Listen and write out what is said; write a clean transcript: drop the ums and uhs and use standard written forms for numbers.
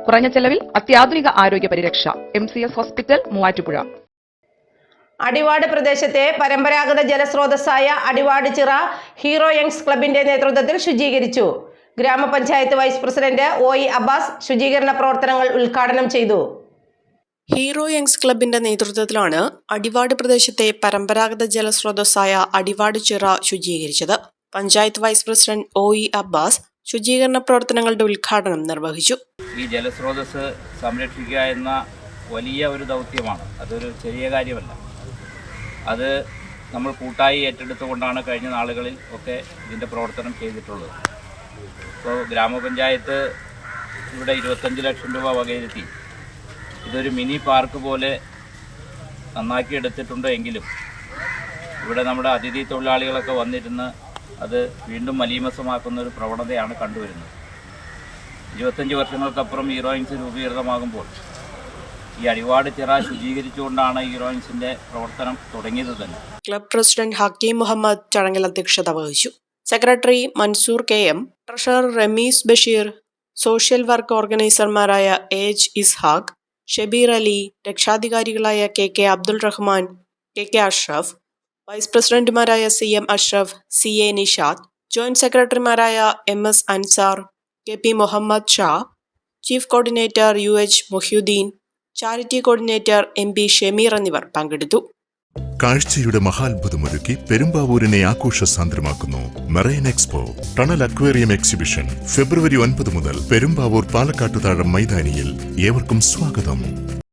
കുറഞ്ഞ ചെലവിൽ അത്യാധുനിക ആരോഗ്യ പരിരക്ഷ. MCS hospital, Muvattupuzha. അടിവാട് പ്രദേശത്തെ പരമ്പരാഗത ജലസ്രോതസ്സായ അടിവാട് ചിറ ഹീറോ യങ്സ് ക്ലബിന്റെ നേതൃത്വത്തിൽ ശുചീകരിച്ചു. ഗ്രാമപഞ്ചായത്ത് വൈസ് പ്രസിഡന്റ് OE അബ്ബാസ് ശുചീകരണ പ്രവർത്തനങ്ങൾ ഉദ്ഘാടനം ചെയ്തു. ഹീറോ യങ്സ് ക്ലബിന്റെ നേതൃത്വത്തിലാണ് അടിവാട് പ്രദേശത്തെ പരമ്പരാഗത ജലസ്രോതസ്സായ അടിവാട് ചിറ ശുചീകരിച്ചത്. Panchayat vice president OE Abbas ശുചീകരണ പ്രവർത്തനങ്ങളുടെ ഉദ്ഘാടനം നിർവഹിച്ചു. ഈ ജലസ്രോതസ് സംരക്ഷിക്കുക എന്ന വലിയ ഒരു ദൗത്യമാണ്. അതൊരു ചെറിയ കാര്യമല്ല. അത് നമ്മൾ കൂട്ടായി ഏറ്റെടുത്തുകൊണ്ടാണ് കഴിഞ്ഞ നാളുകളിൽ ഒക്കെ ഇതിൻ്റെ പ്രവർത്തനം ചെയ്തിട്ടുള്ളത്. ഇപ്പോൾ ഗ്രാമപഞ്ചായത്ത് ഇവിടെ 25 ലക്ഷം രൂപ വകയിരുത്തി ഇതൊരു മിനി പാർക്ക് പോലെ നന്നാക്കി എടുത്തിട്ടുണ്ട്. എങ്കിലും ഇവിടെ നമ്മുടെ അതിഥി തൊഴിലാളികളൊക്കെ വന്നിരുന്ന് അത് വീണ്ടും മലീമസമാക്കുന്ന ഒരു പ്രവണതയാണ് കണ്ടുവരുന്നത്. 25 വർഷങ്ങൾക്കപ്പുറം ഹീറോ യങ്സ് രൂപീകൃതമാകുമ്പോൾ ഈ അടിവാട് ചിറ ശുചീകരിച്ചുകൊണ്ടാണ് ഹീറോ യങ്സിന്റെ പ്രവർത്തനം തുടങ്ങിയത് തന്നെ. ക്ലബ് പ്രസിഡന്റ് ഹക്കീം മുഹമ്മദ് ചടങ്ങിൽ അധ്യക്ഷത വഹിച്ചു. Secretary Mansoor KM, treasurer Ramees Basheer, social work ഓർഗനൈസർമാരായ AH ഇസ്ഹാഖ്, ഷബീർ അലി, രക്ഷാധികാരികളായ KK Abdul Rahman, KK Ashraf, vice പ്രസിഡന്റുമാരായ CM Ashraf, CA Nishad, joint സെക്രട്ടറിമാരായ MS Ansar, KP Muhammad Shah, chief coordinator UH Muhyuddin, charity coordinator MB Shameer എന്നിവർ പങ്കെടുത്തു. കാഴ്ചയുടെ മഹാത്ഭുതമൊരുക്കി പെരുമ്പാവൂരിനെ ആഘോഷസാന്ദ്രമാക്കുന്നു marine expo tunnel aquarium exhibition. February 9 മുതൽ പെരുമ്പാവൂർ പാലക്കാട്ടുതാഴം മൈതാനിയിൽ. ഏവർക്കും സ്വാഗതം.